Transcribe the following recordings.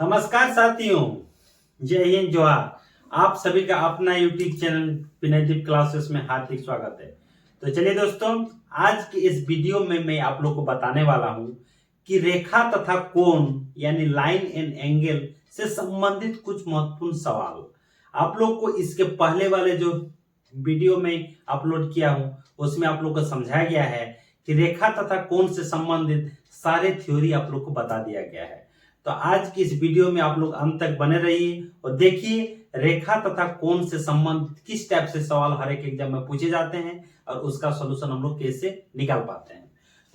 नमस्कार साथियों, जय हिंद जोहार। आप सभी का अपना यूट्यूब चैनल विनयदीप क्लासेस में हार्दिक स्वागत है। तो चलिए दोस्तों, आज की इस वीडियो में मैं आप लोग को बताने वाला हूं कि रेखा तथा कोण यानी लाइन एंड एंगल से संबंधित कुछ महत्वपूर्ण सवाल। आप लोग को इसके पहले वाले जो वीडियो में अपलोड किया हूं उसमें आप लोग को समझाया गया है कि रेखा तथा कोण से संबंधित सारे थ्योरी आप लोग को बता दिया गया है। तो आज की इस वीडियो में आप लोग अंत तक बने रहिए और देखिए रेखा तथा कोण से संबंधित किस टाइप से सवाल हर एक एग्जाम में पूछे जाते हैं और उसका सॉल्यूशन हम लोग कैसे निकाल पाते हैं।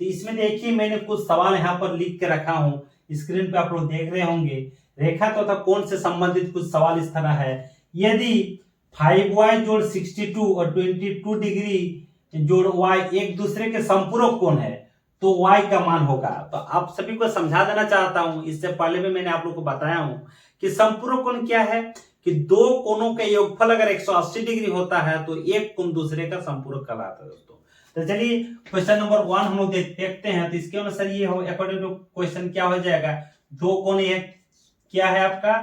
तो इसमें देखिए मैंने कुछ सवाल यहाँ पर लिख के रखा हूँ, स्क्रीन पे आप लोग देख रहे होंगे। रेखा तथा कोण से संबंधित कुछ सवाल इस तरह है, यदि 5y जोड़ 62 और 22 डिग्री जोड़ y एक दूसरे के संपूरक कोण है तो y का मान होगा। तो आप सभी को समझा देना चाहता हूं, इससे पहले भी मैंने आप लोग को बताया हूं कि संपूरक कोण क्या है कि दो कोणों का योगफल अगर 180 डिग्री होता है तो एक कोण दूसरे का संपूरक कहलाता है दोस्तों। तो चलिए क्वेश्चन नंबर 1 हम लोग देखते हैं। तो इसके अनुसार ये हो अकॉर्डिंग टू क्वेश्चन क्या हो जाएगा, दो कोण एक क्या है आपका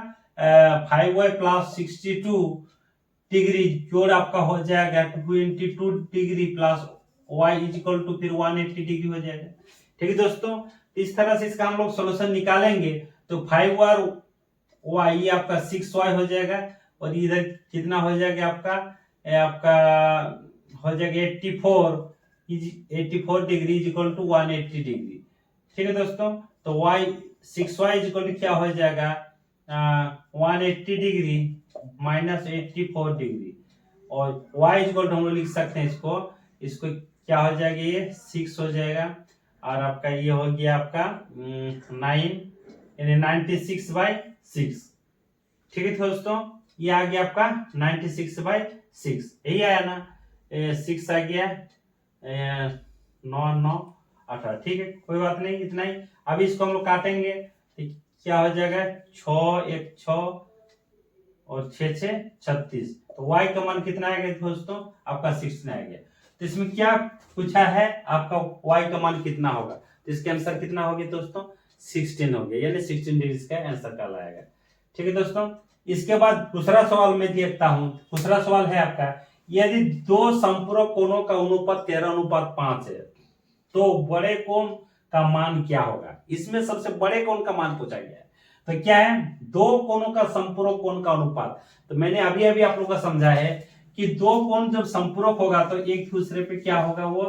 5y प्लस 62 डिग्री जोड़ आपका हो जाएगा 22 degree plus y is equal to फिर 180 डिग्री हो जाएगा। ठीक है दोस्तों, इस तरह से इसका हम लोग सोल्यूशन निकालेंगे तो 5 और y ये आपका 6y हो जाएगा और इधर कितना हो जाएगा आपका हो जाएगा 84 degree is equal to 180 degree. ठीक है दोस्तों, तो y 6y is equal to क्या हो जाएगा 180 डिग्री माइनस 84 डिग्री और y इज इक्वल टू हम लोग लिख सकते हैं इसको क्या हो जाएगा, ये 6 हो जाएगा और आपका ये हो गया आपका 9 यानी 96/6। ठीक है दोस्तों, ये आ गया आपका 96/6, यही आया ना, 6 आ गया 9 9 18। ठीक है, कोई बात नहीं, इतना ही। अभी इसको हम लोग काटेंगे तो क्या हो जाएगा 6 1 6 और 6 6 36। तो y का मान कितना आएगा दोस्तों, आपका 16 आएगा। तो इसमें क्या पूछा है आपका y का मान कितना होगा, तो इसका आंसर कितना हो गया दोस्तों 16 हो गया, यानी 16 डिग्री का आंसर कहलाएगा। ठीक है दोस्तों, इसके बाद दूसरा सवाल मैं देखता हूं। दूसरा सवाल है आपका, यदि दो संपूरक कोणों का अनुपात 13:5 है तो बड़े कोण का मान क्या होगा। इसमें सबसे बड़े कोण का मान पूछा गया है। तो क्या है, दो कोणों का संपूरक कोण का अनुपात। तो मैंने अभी अभी आप लोगों को समझाया है कि दो कोण जब संपूरक होगा तो एक दूसरे पे क्या होगा, वो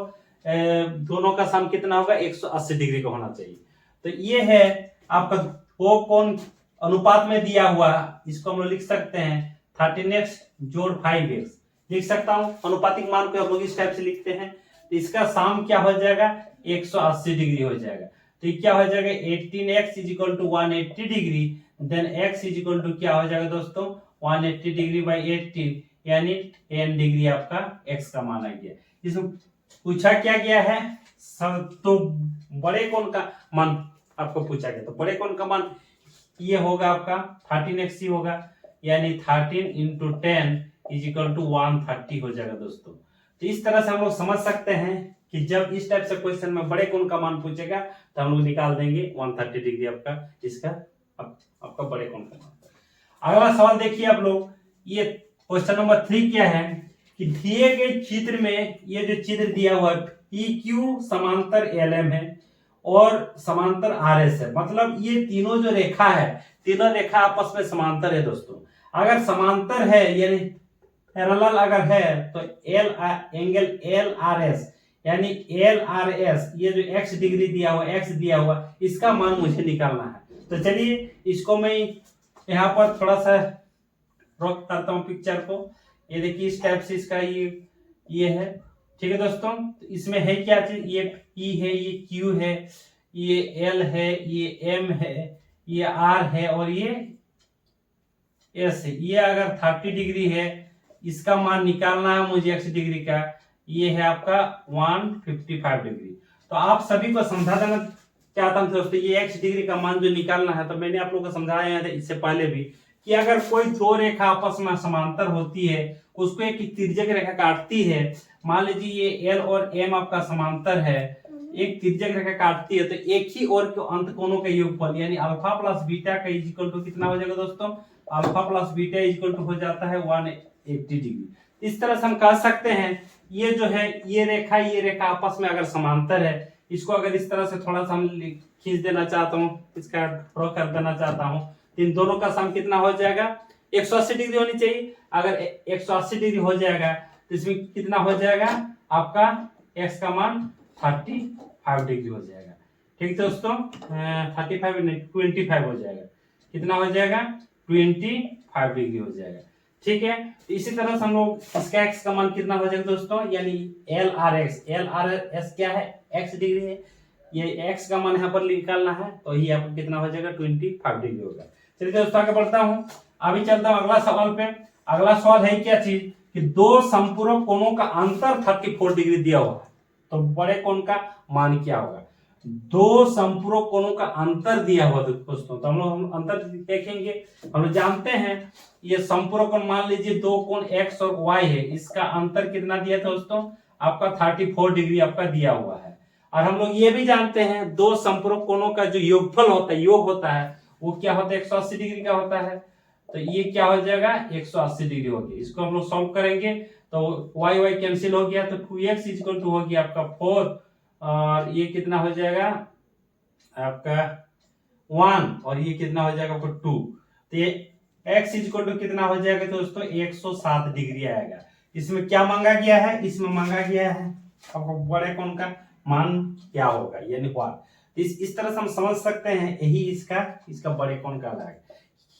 दोनों का सम कितना होगा 180 डिग्री का होना चाहिए। तो ये है आपका दो कोण अनुपात में दिया हुआ, इसको हम लोग लिख सकते हैं 13x जोड़ 5x लिख सकता हूं। अनुपातिक मान को हम लोग इस टाइप से लिखते हैं। तो इसका सम क्या हो जाएगा 180 डिग्री हो जाएगा। तो ये क्या हो जाएगा 18x is equal to 180 degree, then x is equal to क्या हो जाएगा दोस्तों 180 डिग्री बाई 18 यानी 10 डिग्री आपका x का मान आ गया। इसमें पूछा क्या गया है, तो बड़े कोण का मान आपको पूछा गया। तो बड़े कोण का मान ये होगा आपका 13x ही होगा, यानी 13 इंटू 10 इज इक्वल टू 130 हो जाएगा दोस्तों। तो इस तरह से हम लोग समझ सकते हैं कि जब इस टाइप से क्वेश्चन में बड़े कोण का मान पूछेगा तो हम लोग निकाल देंगे 130 डिग्री आपका इसका आपका बड़े कोण का मान। अगला सवाल देखिए आप लोग, ये क्वेश्चन नंबर 3 क्या है कि दिए गए चित्र में ये जो चित्र दिया हुआ PQ समांतर LM है और समांतर RS है। मतलब ये तीनों जो रेखा है, तीनों रेखा आपस में समांतर है दोस्तों। अगर समांतर है यानी पैरेलल अगर है तो एंगल LRS यानी LRS ये जो x डिग्री दिया हुआ इसका मान मुझे निकालना है। तो चलिए इसको मैं यहाँ पर थोड़ा सा रोक करता हूँ पिक्चर को। ये देखिए इस टाइप से इसका ये है। ठीक है दोस्तों, तो इसमें है क्या चीज, ये P है, ये Q है, ये L है, ये M है, ये R है और ये S है। ये अगर 30 डिग्री है इसका मान निकालना है मुझे x डिग्री का, ये है आपका 155 डिग्री। तो आप सभी को समझा देना चाहता हूं दोस्तों, ये x डिग्री का मान जो निकालना है, तो मैंने आप लोगों को समझाया था इससे पहले भी कि अगर कोई दो रेखा आपस में समांतर होती है, उसको एक तिर्यक रेखा काटती है, मान लीजिए ये L और M आपका समांतर है, एक तिर्यक रेखा काटती है तो एक ही ओर के अंत कोणों का योगफल यानी अल्फा प्लस बीटा का इज इक्वल टू कितना हो जाएगा दोस्तों, alpha plus beta is equal to हो जाता है 180 डिग्री। इस तरह से हम कह सकते हैं ये जो है ये रेखा आपस में अगर समांतर है, इसको अगर इस तरह से थोड़ा सा हम खींच देना चाहता हूँ, इसका ड्रॉ कर देना चाहता हूँ, तो इन दोनों का सम कितना हो जाएगा 180 डिग्री होनी चाहिए। अगर 180 डिग्री हो जाएगा तो इसमें कितना हो जाएगा आपका x का मान 35 डिग्री हो जाएगा। ठीक दोस्तों, 35 नहीं 25 हो जाएगा, कितना हो जाएगा 25 डिग्री हो जाएगा। ठीक है, तो इसी तरह से हम लोग इसका x का मान कितना हो जाएगा दोस्तों, यानी एल आर एस क्या है x डिग्री है, ये x का मान यहाँ पर निकालना है, तो ये आपको कितना हो जाएगा 25 डिग्री होगा। चलिए दोस्तों आगे बढ़ता हूँ, अभी चलता हूँ अगला सवाल पे। अगला सवाल है क्या चीज कि दो समपूरक कोणों का अंतर 34 डिग्री दिया हुआ है, तो बड़े कोण का मान क्या होगा। दो समपूरक कोणों का अंतर दिया हुआ दोस्तों, तो हम लोग अंतर देखेंगे। हम लोग जानते हैं ये समपूरक कोण, मान लीजिए दो कोण x और y है, इसका अंतर कितना दिया था दोस्तों, आपका 34 डिग्री आपका दिया हुआ है। और हम लोग ये भी जानते हैं दो समपूरक कोणों का जो योगफल होता है, योग होता है, वो क्या होता है 180 डिग्री का होता है। तो ये क्या हो जाएगा 180 डिग्री हो गया। इसको हम लोग सॉल्व करेंगे तो y कैंसिल हो गया, तो 2x इक्वल टू हो गया आपका 4, और ये कितना हो जाएगा आपका 1, और ये कितना हो जाएगा आपको 2। तो ये x इक्वल टू कितना हो जाएगा दोस्तों 107 डिग्री आएगा। इसमें क्या मांगा गया है, इसमें मांगा गया है आपको बड़े कोण का मान क्या होगा, यानी वाट। इस तरह से हम समझ सकते हैं यही इसका बड़े कोण का है,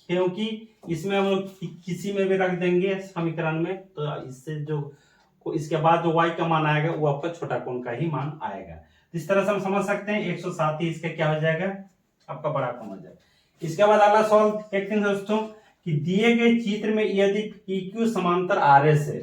क्योंकि इसमें हम लोग किसी में भी रख देंगे समीकरण में, तो इससे जो इसके बाद जो y का मान आएगा वो आपका छोटा कोण का ही मान आएगा। इस तरह से हम समझ सकते हैं 107 ही इसका क्या हो जाएगा आपका बड़ा कोण हो जाएगा। इसके बाद अगला सवाल देखते हैं दोस्तों कि दिए गए चित्र में यदि PQ समांतर RS है,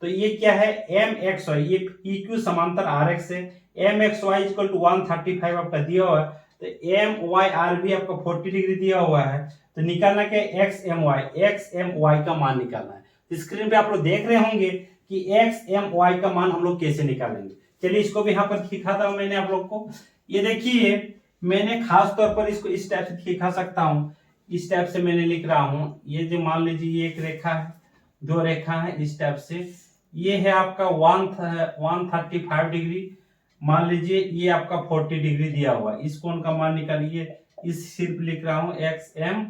तो ये क्या है MXY, ये PQ समांतर RX है, MXY इक्वल टू 135 आपका दिया हुआ है, तो MYR भी आपका 40 डिग्री दिया हुआ है। तो निकालना क्या है XMY का मान निकालना है। तो स्क्रीन पे आप लोग देख रहे होंगे कि XMY का मान हम लोग कैसे निकालेंगे। चलिए इसको भी यहाँ पर दिखाता हूं मैंने आप लोग को। ये देखिए मैंने खास तौर पर इसको इस टाइप से दिखा सकता हूँ, इस टाइप से मैंने लिख रहा हूँ। ये जो मान लीजिए ये एक रेखा है, दो रेखा है इस टाइप से, ये है आपका 135 डिग्री, मान लीजिए ये आपका 40 डिग्री दिया हुआ है। इस कोण का मान निकालिए, इस सिर्फ लिख रहा हूँ XM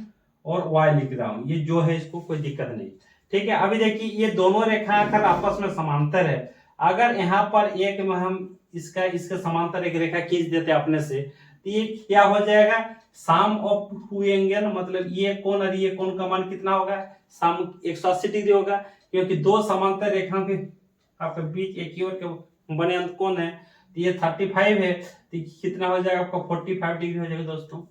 और Y लिख रहा हूँ, ये जो है इसको कोई दिक्कत नहीं। ठीक है, अभी देखिए ये दोनों रेखाएं अगर आपस में समांतर है, अगर यहाँ पर एक में हम इसका समांतर एक रेखा खींच देते अपने से, तो ये क्या हो जाएगा सम ऑफ टू एंगल, मतलब ये कोण और ये कोण का मान कितना होगा सम 180 डिग्री होगा, क्योंकि दो समांतर रेखाओं के आपके बीच एक ही ओर के बने अंत कोण है, तो ये 35 है, तो कितना हो जाएगा आपका 45 डिग्री हो जाएगा दोस्तों।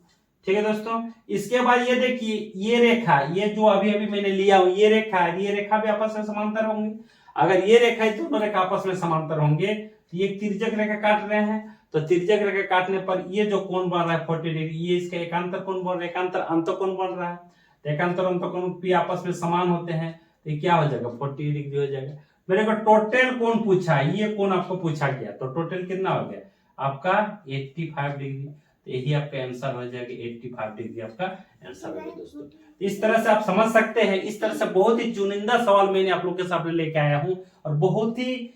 ठीक है दोस्तों, इसके बाद ये देखिए ये रेखा, ये जो अभी मैंने लिया हूं ये रेखा भी आपस में समांतर होंगे। अगर ये रेखा दोनों रेखा आपस में समांतर होंगे तो ये तिर्यक रेखा काट रहे हैं, तो तिर्यक रेखा काटने पर ये जो कोण बन रहा है 40 डिग्री, ये इसका एकांतर कोण बन रहा है, एकांतर अंतःकोण बन रहा है। तो एकांतर अंतःकोण भी आपस में समान होते हैं, तो ये क्या हो जाएगा 40 डिग्री हो जाएगा। मेरे को टोटल कोण पूछा है, ये कोण आपको पूछा गया, तो टोटल कितना हो गया आपका 85 डिग्री। तो यही आपका आंसर हो जाएगा 85 डिग्री आपका आंसर होगा दोस्तों। इस तरह से आप समझ सकते हैं, इस तरह से बहुत ही चुनिंदा सवाल मैंने आप लोग के सामने लेके आया हूं, और बहुत ही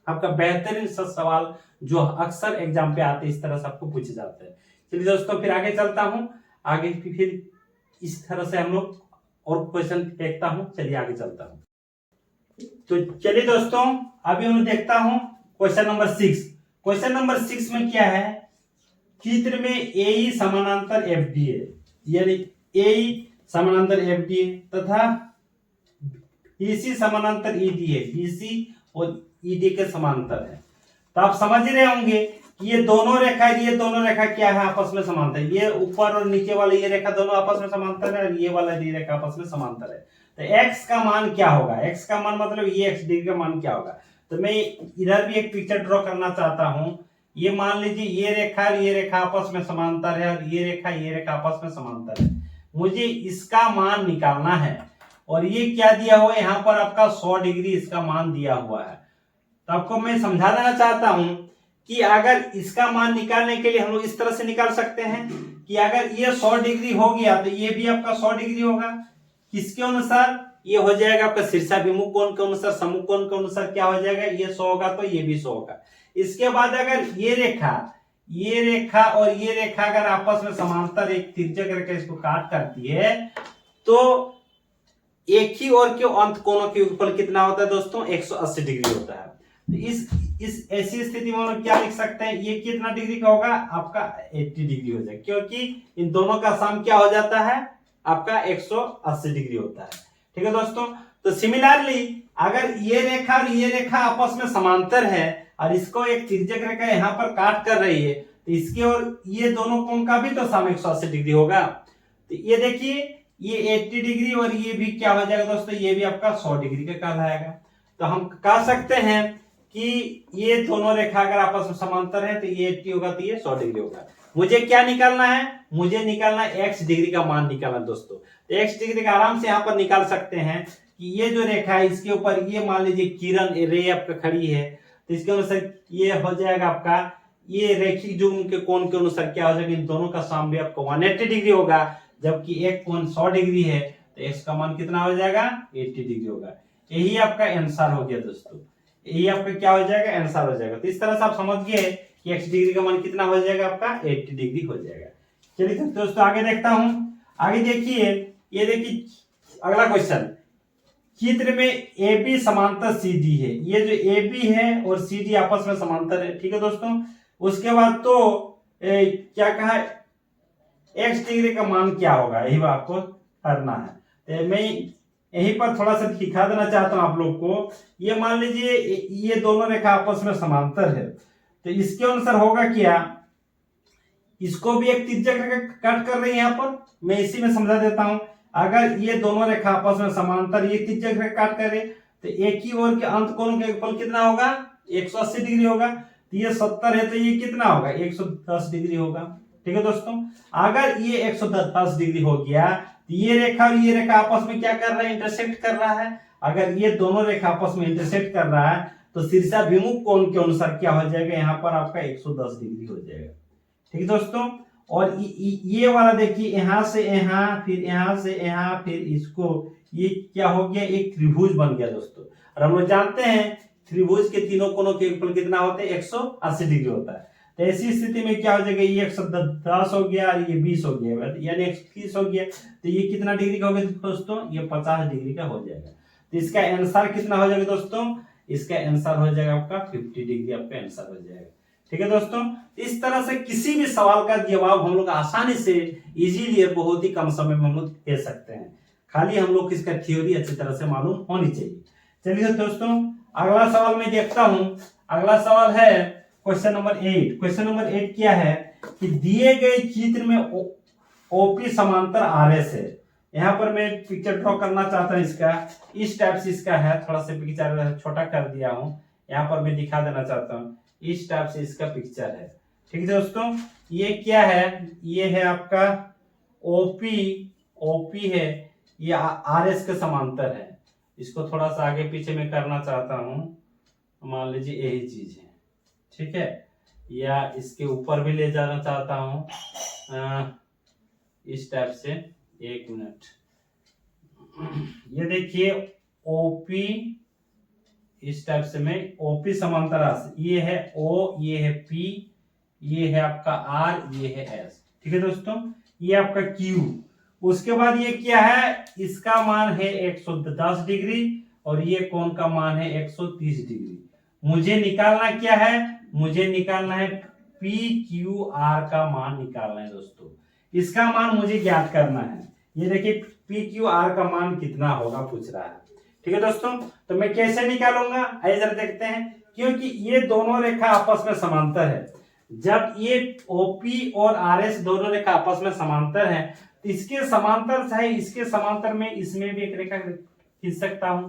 आपका बेहतरीन सवाल जो अक्सर एग्जाम पे आते हैं इस तरह से आपको पूछे जाते हैं। चलिए दोस्तों फिर आगे चलता हूं, आगे फिर इस तरह से हम लोग और क्वेश्चन देखता हूं। चलिए आगे चलता हूं। तो चलिए दोस्तों अभी हम देखता हूं क्वेश्चन नंबर 6। क्वेश्चन नंबर 6 में क्या है, चित्र में AE समानांतर FD है, यानी AE समानांतर FD है तथा BC समानांतर ED है, BC और ED के समांतर है। तो आप समझ रहे होंगे कि ये दोनों रेखा क्या है आपस में समांतर, ये ऊपर और नीचे वाले ये रेखा दोनों आपस में समांतर है, और ये वाला ये रेखा आपस में समांतर है। तो x का मान क्या होगा, x का मान मतलब ये x डिग्री का मान क्या होगा। तो मैं इधर भी एक पिक्चर ड्रॉ करना चाहता हूं। ये मान लीजिए ये रेखा आपस में समांतर है, और ये रेखा आपस में समांतर है। मुझे इसका मान निकालना है, और ये क्या दिया हुआ है यहाँ पर आपका 100 डिग्री इसका मान दिया हुआ है। तो आपको मैं समझा देना चाहता हूं कि अगर इसका मान निकालने के लिए हम लोग इस तरह से निकाल सकते हैं कि अगर ये 100 डिग्री हो गया तो ये भी आपका 100 डिग्री होगा। किसके अनुसार? ये हो जाएगा आपका शीर्षाभिमुख कोण के अनुसार, सममुख कोण के अनुसार क्या हो जाएगा, ये 100 होगा तो ये भी 100 होगा। इसके बाद अगर ये रेखा और ये रेखा अगर आपस में समांतर एक तिर्यक रेखा इसको काट करती है तो एक ही ओर के अंत कोणों के योगफल कितना होता है दोस्तों, 180 डिग्री होता है। तो इस ऐसी स्थिति में हम लोग क्या लिख सकते हैं, ये कितना डिग्री का होगा, आपका 80 डिग्री हो जाएगा, क्योंकि इन दोनों का सम क्या हो जाता है, आपका 180 डिग्री होता है। ठीक है दोस्तों। तो सिमिलरली अगर ये रेखा और ये रेखा आपस में समांतर है और इसको एक तिर्यक रेखा यहाँ पर काट कर रही है तो इसके और ये दोनों कोण का भी तो सम 180 डिग्री होगा। तो ये देखिए ये 80 डिग्री और ये भी क्या हो जाएगा दोस्तों, ये भी आपका 100 डिग्री का कहलाएगा। तो हम कह सकते हैं कि ये दोनों रेखा अगर आपस में समांतर है तो ये 80 होगा तो ये 100 डिग्री होगा। मुझे क्या निकालना है, मुझे निकालना x डिग्री का मान निकालना दोस्तों। तो x डिग्री का आराम से यहाँ पर निकाल सकते हैं कि ये जो रेखा है इसके ऊपर ये मान लीजिए किरण रे आपका खड़ी है तो इसके अनुसार ये हो जाएगा आपका, ये रेखिक युग्म के कोण के अनुसार क्या हो जाएगा, इन दोनों का सम भी आपको 180 डिग्री होगा, जबकि एक कोण 100 डिग्री है तो x का मान कितना हो जाएगा, 80 डिग्री होगा। यही आपका आंसर हो गया दोस्तों, यही आपका क्या हो जाएगा, आंसर हो जाएगा। तो इस तरह से आप समझ गए कि x डिग्री का मान कितना हो जाएगा, आपका 80 डिग्री हो जाएगा। चलिए दोस्तों आगे देखता हूं। आगे देखिए, ये देखिए अगला क्वेश्चन, चित्र में AB समांतर CD है, ये जो AB है और CD आपस में समांतर है। ठीक है दोस्तों। उसके बाद तो क्या कहा, x डिग्री का मान क्या होगा, यही आपको करना है। तो मैं यहीं पर थोड़ा सा दिखा देना चाहता हूं आप लोग को। ये मान लीजिए ये दोनों रेखा आपस में समांतर है तो इसके अनुसार होगा क्या, इसको भी एक तिर्यक रेखा काट कर रही है। यहाँ पर मैं इसी में समझा देता हूं। अगर ये दोनों रेखा आपस में समांतर ये तिर्यक रेखा काट कर रहे तो एक ही ओर के अंत कोण का योगफल कितना होगा, 180 डिग्री होगा। तो ये 70 है तो ये कितना होगा, 110 डिग्री होगा। ठीक है दोस्तों। अगर ये 110 डिग्री हो गया तो ये रेखा और ये रेखा आपस में क्या कर रहा है, इंटरसेक्ट कर रहा है। अगर ये दोनों रेखा आपस में इंटरसेक्ट कर रहा है तो शीर्षाभिमुख कोण के अनुसार क्या हो जाएगा, यहाँ पर आपका 110 डिग्री हो जाएगा। ठीक है दोस्तों। और ये वाला देखिए, यहां से यहां फिर यहां से यहां फिर इसको, ये क्या हो गया, एक त्रिभुज बन गया दोस्तों। और हम लोग जानते हैं त्रिभुज के तीनों कोणों के योगफल कितना होता है, 180 डिग्री होता है। तो ऐसी स्थिति में क्या हो जाएगा, ये 110 हो गया और ये 20 हो गया, यानी 130 हो गया। तो ये कितना डिग्री का हो गया दोस्तों, ये 50 डिग्री का हो जाएगा। तो इसका आंसर कितना हो जाएगा दोस्तों, इसका आंसर हो जाएगा आपका 50 डिग्री, आपका आंसर हो जाएगा। ठीक है दोस्तों। इस तरह से किसी भी सवाल का जवाब हम लोग आसानी से इजीली और बहुत ही कम समय में हम लोग दे सकते हैं, खाली हम लोग इसका थ्योरी अच्छी तरह से मालूम होनी चाहिए। चलिए दोस्तों अगला सवाल मैं देखता हूं। अगला सवाल है क्वेश्चन नंबर 8। क्वेश्चन नंबर 8 क्या है कि दिए गए चित्र में OP समांतर RS है। यहाँ पर मैं पिक्चर ड्रॉ करना चाहता हूँ इसका, इस टाइप से इसका है, थोड़ा सा पिक्चर छोटा कर दिया हूँ, यहाँ पर मैं दिखा देना चाहता हूँ, इस टाइप से इसका पिक्चर है। ठीक है दोस्तों। ये क्या है, ये है आपका OP है, ये RS के समांतर है। इसको थोड़ा सा आगे पीछे में करना चाहता हूँ, मान लीजिए यही चीज है। ठीक है, या इसके ऊपर भी ले जाना चाहता हूँ इस टाइप से। एक मिनट, ये देखिए OP इस टाइप से मैं OP समांतर, ये है O, ये है P, ये है आपका R, ये है S। ठीक है दोस्तों। ये आपका Q। उसके बाद ये क्या है, इसका मान है 110 डिग्री और ये कोण का मान है 130 डिग्री। मुझे निकालना क्या है, मुझे निकालना है PQR का मान निकालना है दोस्तों। इसका मान मुझे ज्ञात करना है। ये देखिए PQR का मान कितना होगा पूछ रहा है। ठीक है दोस्तों। तो मैं कैसे निकालूंगा, आइए जरा देखते हैं। क्योंकि ये दोनों रेखा आपस में समांतर है, जब ये OP और RS दोनों रेखा आपस में समांतर है तो इसके समांतर चाहे इसके समांतर में इसमें भी एक रेखा खींच सकता हूं।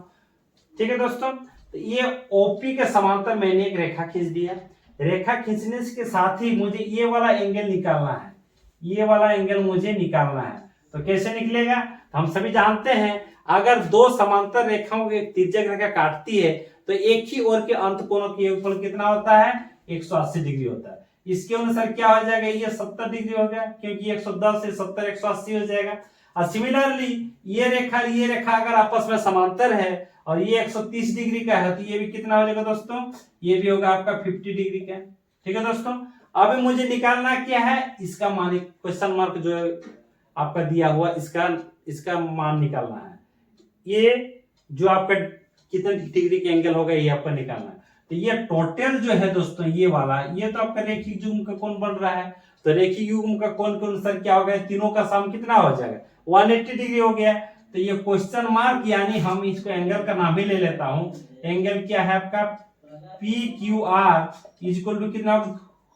ठीक है दोस्तों। तो ये OP के समांतर मैंने एक रेखा खींच दिया। रेखा खींचने के साथ ही मुझे ये वाला एंगल निकालना है, ये वाला एंगल मुझे निकालना है। तो कैसे निकलेगा, हम सभी जानते हैं अगर दो समांतर रेखाओं की तिर्यक रेखा काटती है तो एक ही ओर के अंत कोणों की योगफल कितना होता है, 180 डिग्री होता है। इसके अनुसार क्या हो जाएगा, ये 70 डिग्री हो गया, क्योंकि 110 से 70 180 हो जाएगा। और सिमिलरली ये रेखा अगर आपस में समांतर है और ये 130 डिग्री का है, तो ये भी कितना हो जाएगा दोस्तों, ये भी होगा आपका 50 डिग्री का। ठीक है दोस्तों, अब मुझे निकालना क्या है, इसका मान, क्वेश्चन मार्क जो है आपका दिया हुआ, इसका मान निकालना है। ये जो आपका कितने डिग्री के एंगल होगा ये आपका निकालना है। तो ये टोटल जो है दोस्तों, ये वाला, ये तो आपका रेखिक युग्म का कोण बन रहा है। तो रेखिक युग्म का कोण के अनुसार क्या होगा, तीनों का सम कितना हो जाएगा, 180 डिग्री हो गया। तो ये क्वेश्चन मार्क, यानी हम इसको एंगल का नाम ही ले लेता हूं। एंगल क्या है आपका, PQR इक्वल टू कितना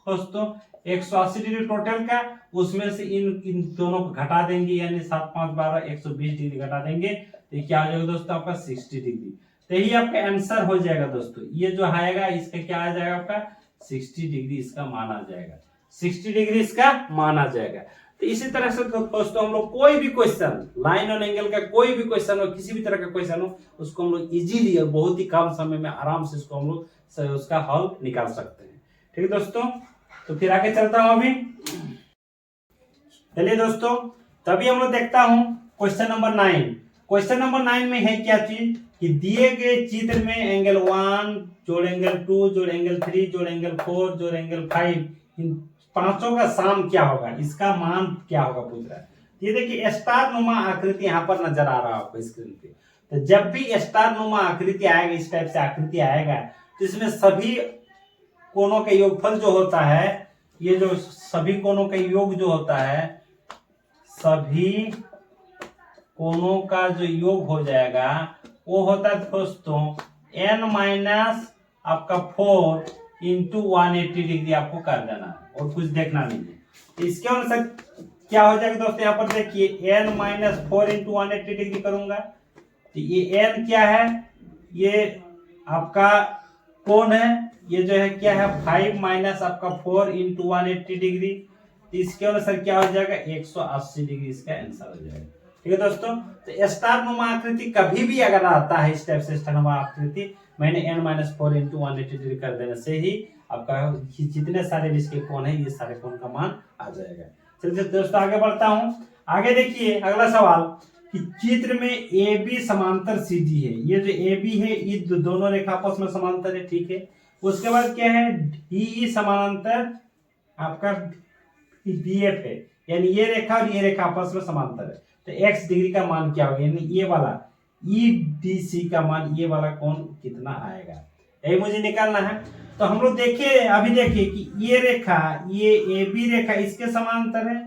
दोस्तों, 180 डिग्री टोटल का, उसमें से इन दोनों को घटा देंगे, यानी 7 5 12 120 डिग्री घटा देंगे, तो क्या आ जाएगा दोस्तों आपका 60 डिग्री। तो यही आपका आंसर हो जाएगा दोस्तों। ये जो आएगा इसका क्या आ जाएगा आपका 60 डिग्री इसका मान आ जाएगा, 60 डिग्री इसका मान आ जाएगा। तो इसी तरह से दोस्तों हम लोग कोई भी क्वेश्चन, लाइन और एंगल का कोई भी क्वेश्चन हो, किसी भी तरह का क्वेश्चन हो, उसको हम लोग इजीली और बहुत ही कम समय में आराम से इसको हम लोग उसका हल निकाल सकते हैं। ठीक है दोस्तों, तो फिर आगे चलता हूं अभी। चलिए दोस्तों, तभी हम लोग देखता हूं क्वेश्चन नंबर 9। क्वेश्चन नंबर 9 में है क्या चीज, कि दिए गए चित्र में एंगल 1 जोड़ एंगल 2 जोड़ एंगल 3 जोड़ एंगल 4 जोड़ एंगल 5, इन पांचों का सम क्या होगा, इसका मान क्या होगा पूछ रहा है। ये देखिए स्टार नुमा आकृति यहाँ पर नजर आ रहा है आपको स्क्रीन पे। तो जब भी स्टार नुमा आकृति आएगा, इस टाइप से आकृति आएगा, तो इसमें सभी कोणों का योगफल जो होता है, ये जो सभी कोणों का योग जो होता है, सभी कोणों का जो योग हो जाएगा वो होता है दोस्तों n माइनस आपका 4 इंटू 180 डिग्री आपको कर देना है और कुछ देखना नहीं है। इसके अनुसार क्या हो जाएगा दोस्तों, यहाँ पर देखिए n माइनस 4 इंटू 180 डिग्री करूंगा, तो ये n क्या है, ये आपका कोण है, ये जो है क्या है 5 माइनस आपका 4 इंटू 180 डिग्री। तो इसके अनुसार क्या हो जाएगा 180 डिग्री इसका आंसर हो जाएगा। ठीक है दोस्तों, तो स्टार नुमा आकृति कभी भी अगर आता है इस टाइप से स्टार नुमा आकृति, मैंने n माइनस 4 इंटू 180 डिग्री कर देने से ही आपका जितने सारे भी इसके कोण है, ये सारे कोण का मान आ जाएगा। चलिए दोस्तों आगे बढ़ता हूं। आगे देखिए अगला सवाल, कि चित्र में AB समांतर CD है। ये जो AB है ये दोनों रेखा आपस में समांतर है, ठीक है। उसके बाद क्या है, DE समांतर आपका BF है, यानी ये रेखा और ये रेखा आपस में समांतर है। तो x डिग्री का मान क्या होगा, यानी ये वाला EDC का मान, ये वाला कोण कितना आएगा, यही मुझे निकालना है। तो हम लोग देखिए, अभी देखिए कि ये रेखा, ये AB रेखा इसके समांतर है,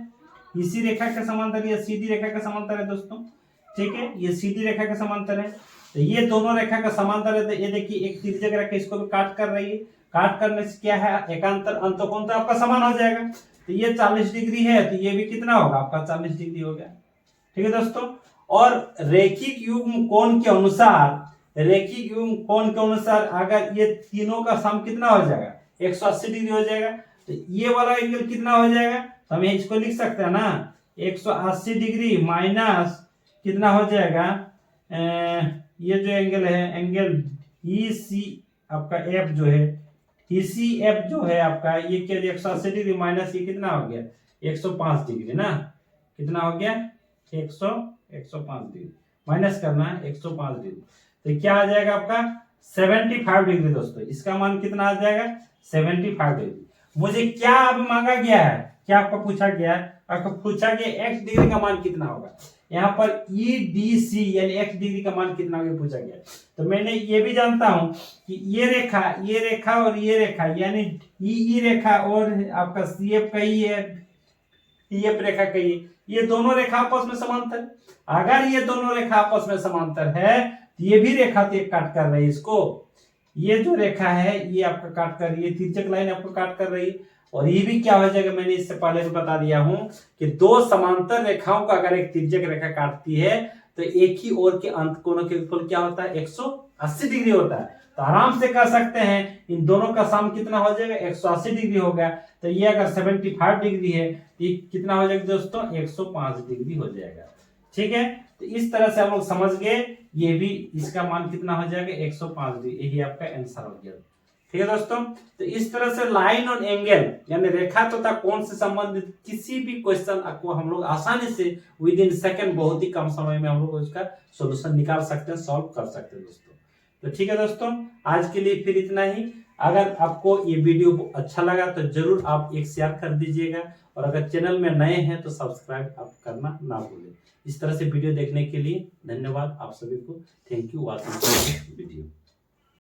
इसी रेखा के समांतर, ये CD रेखा के समांतर है दोस्तों, ठीक है। ये CD रेखा के समांतर है, तो ये दोनों रेखा का समांतर है। तो ये देखिए एक तिर्यक रेखा इसको भी काट कर रही है, काट करने से क्या है, एकांतर अंतःकोण तो आपका समान हो जाएगा। तो ये 40 डिग्री है, तो ये भी कितना होगा आपका 40 डिग्री हो गया। ठीक है दोस्तों, और रेखिक युग्म कोण के अनुसार, रेखिक युग्म कोण के अनुसार अगर ये तीनों का सम कितना हो जाएगा 180 डिग्री हो जाएगा। तो ये वाला एंगल कितना हो जाएगा, तो हम इसको लिख सकते हैं ना, 180 डिग्री माइनस कितना हो जाएगा, ये जो एंगल है, एंगल EC आपका F जो है, ECF जो है आपका, ये क्या 180 डिग्री माइनस ये कितना हो गया 105 डिग्री ना, कितना हो गया 105 डिग्री माइनस करना है 105 डिग्री, तो क्या आ जाएगा आपका 75 डिग्री। दोस्तों इसका मान कितना आ जाएगा 75 डिग्री। मुझे क्या अब मांगा गया है, क्या आपको पूछा गया है, आपको पूछा गया x डिग्री का मान कितना होगा। यहाँ पर EDC यानी x डिग्री का मान कितना होगा पूछा गया। तो मैंने ये भी जानता हूं कि ये रेखा और ये रेखा, यानी EE रेखा और आपका CF का ही है, EF रेखा का ही, ये दोनों रेखा आपस में समांतर। अगर ये दोनों रेखा आपस में समांतर है, तो ये भी रेखा तो एक काट कर रही है इसको, ये जो रेखा है ये आपका काट कर रही है, तिरछक लाइन आपको काट कर रही है। और ये भी क्या हो जाएगा, मैंने इससे पहले भी बता दिया हूं कि दो समांतर रेखाओं का अगर एक तिरछक रेखा काटती है, तो एक ही ओर के अंत कोणों के योगफल क्या होता है 180 डिग्री होता है। तो आराम से कह सकते हैं इन दोनों का सम कितना हो जाएगा 180 डिग्री हो गया। तो ये अगर 75 डिग्री है, ये कितना हो जाएगा दोस्तों 105 डिग्री हो जाएगा। ठीक है, तो इस तरह से हम लोग समझ गए, ये भी इसका मान कितना हो जाएगा 105 डिग्री, यही आपका आंसर हो गया। ठीक है दोस्तों। तो इस तरह से लाइन और एंगल यानी रेखा तथा कोण से संबंधित किसी भी क्वेश्चन को हम लोग आसानी से विद इन सेकंड, बहुत ही कम समय में हम लोग उसका सॉल्यूशन निकाल सकते हैं, सॉल्व कर सकते हैं दोस्तों। तो ठीक है दोस्तों, आज के लिए फिर इतना ही। अगर आपको ये वीडियो अच्छा लगा तो जरूर आप एक शेयर कर दीजिएगा, और अगर चैनल में नए हैं तो सब्सक्राइब आप करना ना भूलें। इस तरह से वीडियो देखने के लिए धन्यवाद आप सभी को। Thank you watching video.